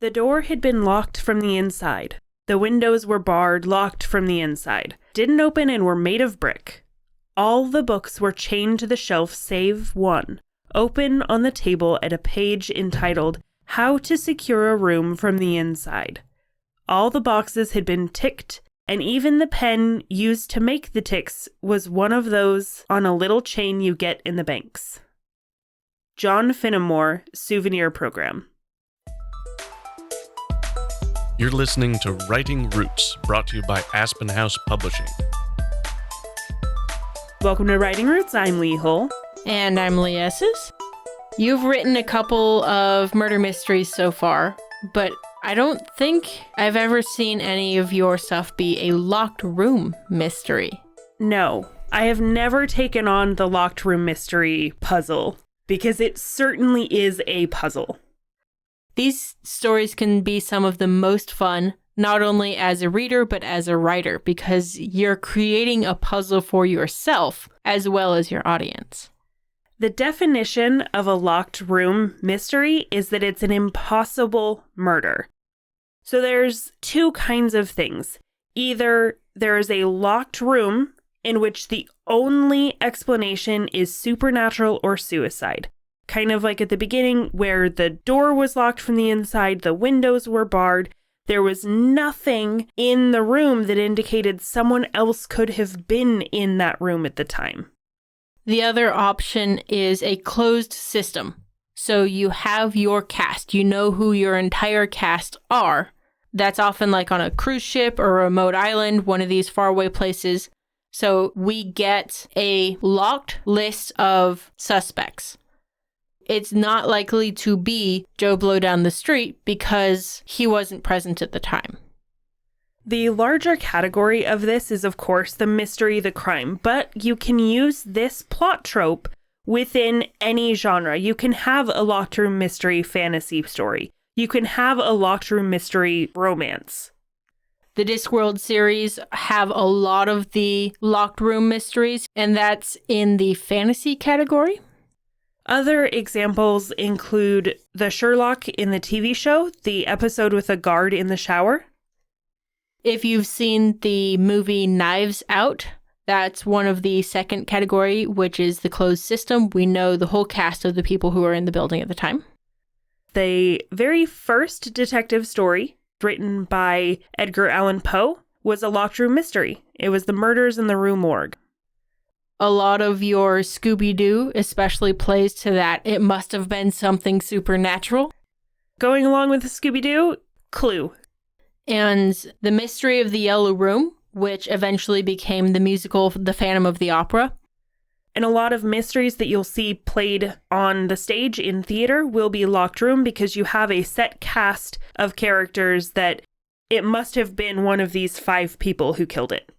The door had been locked from the inside. The windows were barred, locked from the inside. Didn't open and were made of brick. All the books were chained to the shelf save one, open on the table at a page entitled, How to Secure a Room from the Inside. All the boxes had been ticked, and even the pen used to make the ticks was one of those on a little chain you get in the banks. John Finnemore, Souvenir Program. You're listening to Writing Roots, brought to you by Aspen House Publishing. Welcome to Writing Roots. I'm Lee Hull. And I'm Lee Esses. You've written a couple of murder mysteries so far, but I don't think I've ever seen any of your stuff be a locked room mystery. No, I have never taken on the locked room mystery puzzle, because it certainly is a puzzle. These stories can be some of the most fun, not only as a reader, but as a writer, because you're creating a puzzle for yourself as well as your audience. The definition of a locked room mystery is that it's an impossible murder. So there's two kinds of things. Either there is a locked room in which the only explanation is supernatural or suicide. Kind of like at the beginning where the door was locked from the inside, the windows were barred. There was nothing in the room that indicated someone else could have been in that room at the time. The other option is a closed system. So you have your cast. You know who your entire cast are. That's often like on a cruise ship or a remote island, one of these faraway places. So we get a locked list of suspects. It's not likely to be Joe Blow down the street because he wasn't present at the time. The larger category of this is, of course, the mystery, the crime, but you can use this plot trope within any genre. You can have a locked room mystery fantasy story. You can have a locked room mystery romance. The Discworld series have a lot of the locked room mysteries, and that's in the fantasy category. Other examples include the Sherlock in the TV show, the episode with a guard in the shower. If you've seen the movie Knives Out, that's one of the second category, which is the closed system. We know the whole cast of the people who are in the building at the time. The very first detective story, written by Edgar Allan Poe, was a locked room mystery. It was The Murders in the Rue Morgue. A lot of your Scooby-Doo especially plays to that. It must have been something supernatural. Going along with the Scooby-Doo, Clue. And The Mystery of the Yellow Room, which eventually became the musical The Phantom of the Opera. And a lot of mysteries that you'll see played on the stage in theater will be locked room because you have a set cast of characters that it must have been one of these 5 people who killed it.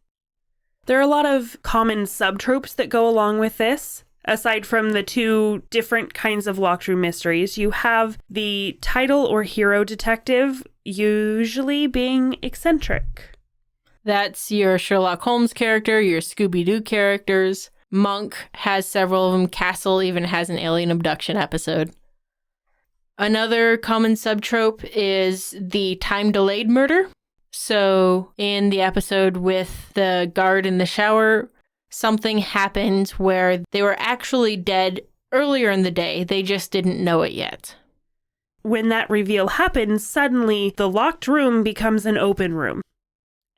There are a lot of common subtropes that go along with this. Aside from the 2 different kinds of locked room mysteries, you have the title or hero detective usually being eccentric. That's your Sherlock Holmes character, your Scooby-Doo characters. Monk has several of them. Castle even has an alien abduction episode. Another common subtrope is the time-delayed murder. So in the episode with the guard in the shower, something happened where they were actually dead earlier in the day. They just didn't know it yet. When that reveal happens, suddenly the locked room becomes an open room.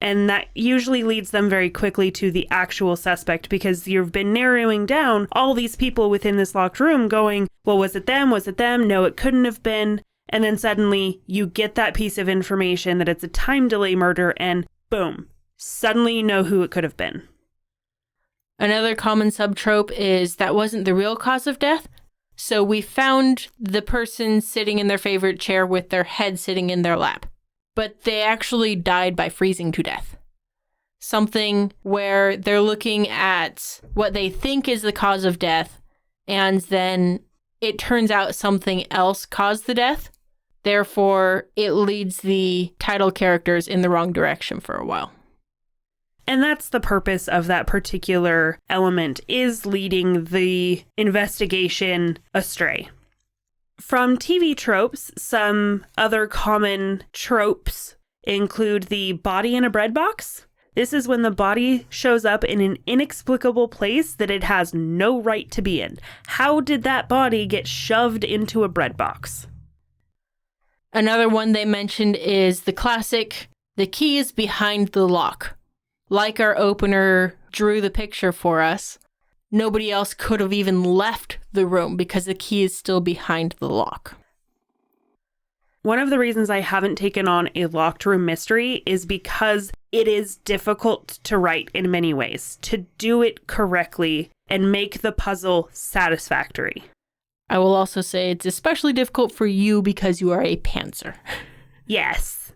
And that usually leads them very quickly to the actual suspect because you've been narrowing down all these people within this locked room going, well, was it them? Was it them? No, it couldn't have been. And then suddenly you get that piece of information that it's a time delay murder and boom, suddenly you know who it could have been. Another common subtrope is that wasn't the real cause of death. So we found the person sitting in their favorite chair with their head sitting in their lap, but they actually died by freezing to death. Something where they're looking at what they think is the cause of death, and then it turns out something else caused the death. Therefore, it leads the title characters in the wrong direction for a while. And that's the purpose of that particular element, is leading the investigation astray. From TV tropes, some other common tropes include the body in a bread box. This is when the body shows up in an inexplicable place that it has no right to be in. How did that body get shoved into a bread box? Another one they mentioned is the classic, the key is behind the lock. Like our opener drew the picture for us, nobody else could have even left the room because the key is still behind the lock. One of the reasons I haven't taken on a locked room mystery is because it is difficult to write in many ways, to do it correctly and make the puzzle satisfactory. I will also say it's especially difficult for you because you are a pantser. Yes.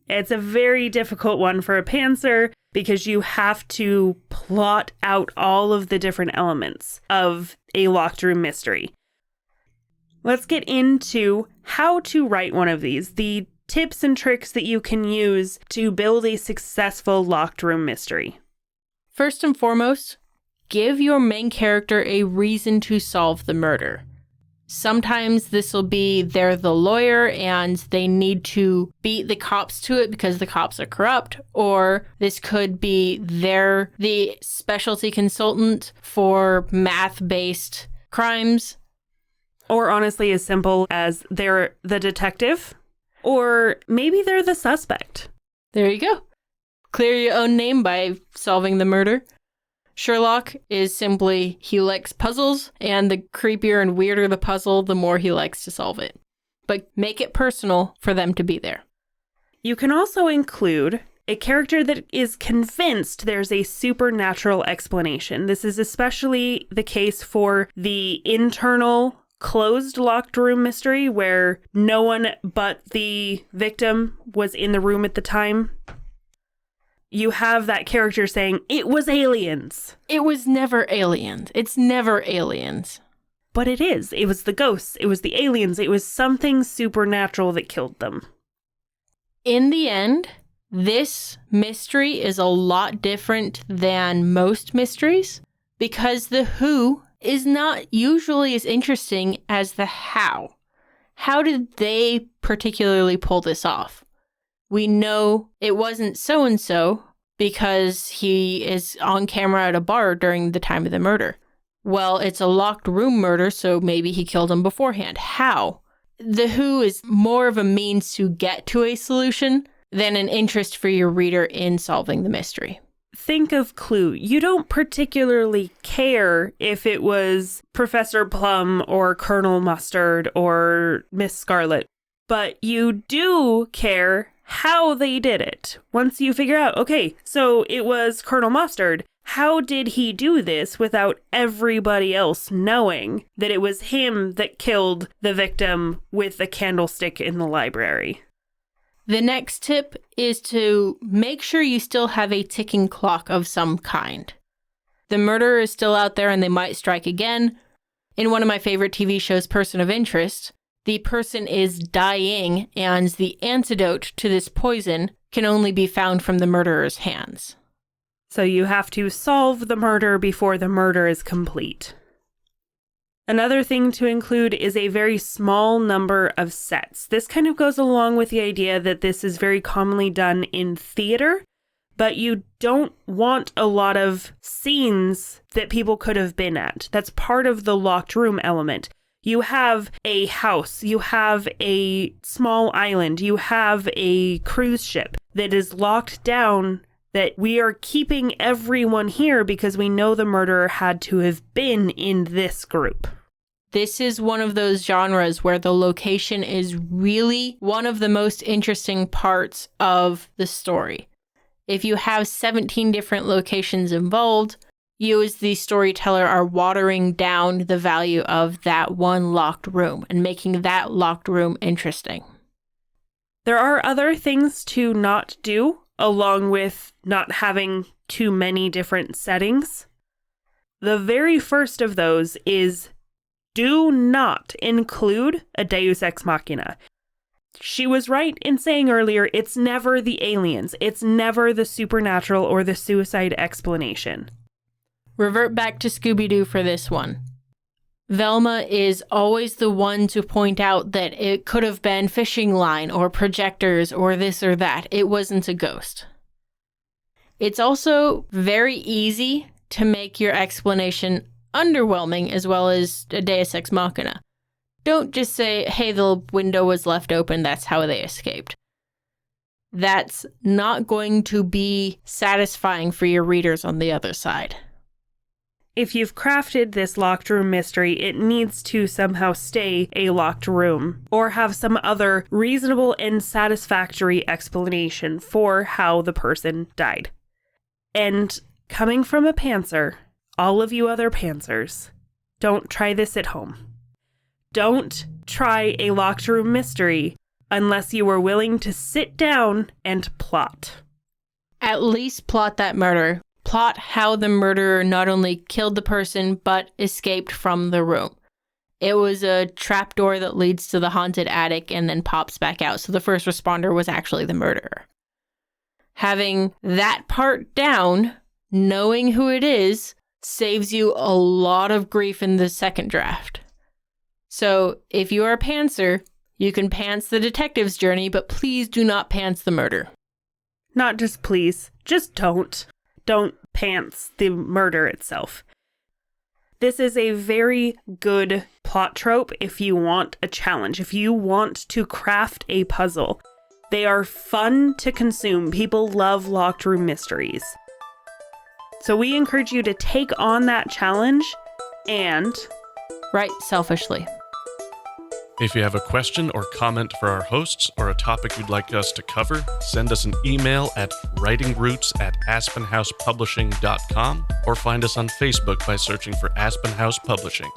It's a very difficult one for a pantser because you have to plot out all of the different elements of a locked room mystery. Let's get into how to write one of these, the tips and tricks that you can use to build a successful locked room mystery. First and foremost, give your main character a reason to solve the murder. Sometimes this will be they're the lawyer and they need to beat the cops to it because the cops are corrupt, or this could be they're the specialty consultant for math-based crimes. Or honestly, as simple as they're the detective, or maybe they're the suspect. There you go. Clear your own name by solving the murder. Sherlock is simply he likes puzzles, and the creepier and weirder the puzzle, the more he likes to solve it. But make it personal for them to be there. You can also include a character that is convinced there's a supernatural explanation. This is especially the case for the internal closed locked room mystery where no one but the victim was in the room at the time. You have that character saying, it was aliens. It was never aliens. It's never aliens. But it is. It was the ghosts. It was the aliens. It was something supernatural that killed them. In the end, this mystery is a lot different than most mysteries because the who is not usually as interesting as the how. How did they particularly pull this off? We know it wasn't so-and-so because he is on camera at a bar during the time of the murder. Well, it's a locked room murder, so maybe he killed him beforehand. How? The who is more of a means to get to a solution than an interest for your reader in solving the mystery. Think of Clue. You don't particularly care if it was Professor Plum or Colonel Mustard or Miss Scarlet, but you do care how they did it. Once you figure out, okay, so it was Colonel Mustard. How did he do this without everybody else knowing that it was him that killed the victim with the candlestick in the library? The next tip is to make sure you still have a ticking clock of some kind. The murderer is still out there and they might strike again. In one of my favorite TV shows, Person of Interest, the person is dying and the antidote to this poison can only be found from the murderer's hands. So you have to solve the murder before the murder is complete. Another thing to include is a very small number of sets. This kind of goes along with the idea that this is very commonly done in theater, but you don't want a lot of scenes that people could have been at. That's part of the locked room element. You have a house, you have a small island, you have a cruise ship that is locked down, that we are keeping everyone here because we know the murderer had to have been in this group. This is one of those genres where the location is really one of the most interesting parts of the story. If you have 17 different locations involved, you as the storyteller are watering down the value of that one locked room and making that locked room interesting. There are other things to not do, along with not having too many different settings. The very first of those is do not include a Deus Ex Machina. She was right in saying earlier, it's never the aliens. It's never the supernatural or the suicide explanation. Revert back to Scooby-Doo for this one. Velma is always the one to point out that it could have been fishing line or projectors or this or that. It wasn't a ghost. It's also very easy to make your explanation underwhelming as well as a deus ex machina. Don't just say, hey, the window was left open, that's how they escaped. That's not going to be satisfying for your readers on the other side. If you've crafted this locked room mystery, it needs to somehow stay a locked room or have some other reasonable and satisfactory explanation for how the person died. And coming from a pantser, all of you other pantsers, don't try this at home. Don't try a locked room mystery unless you are willing to sit down and plot. At least plot that murder. Plot how the murderer not only killed the person, but escaped from the room. It was a trapdoor that leads to the haunted attic and then pops back out, so the first responder was actually the murderer. Having that part down, knowing who it is, saves you a lot of grief in the second draft. So if you are a pantser, you can pants the detective's journey, but please do not pants the murder. Not just please, just don't. Don't pants the murder itself. This is a very good plot trope if you want a challenge, if you want to craft a puzzle. They are fun to consume. People love locked room mysteries. So we encourage you to take on that challenge and write selfishly. If you have a question or comment for our hosts or a topic you'd like us to cover, send us an email at writingroots@aspenhousepublishing.com or find us on Facebook by searching for Aspen House Publishing.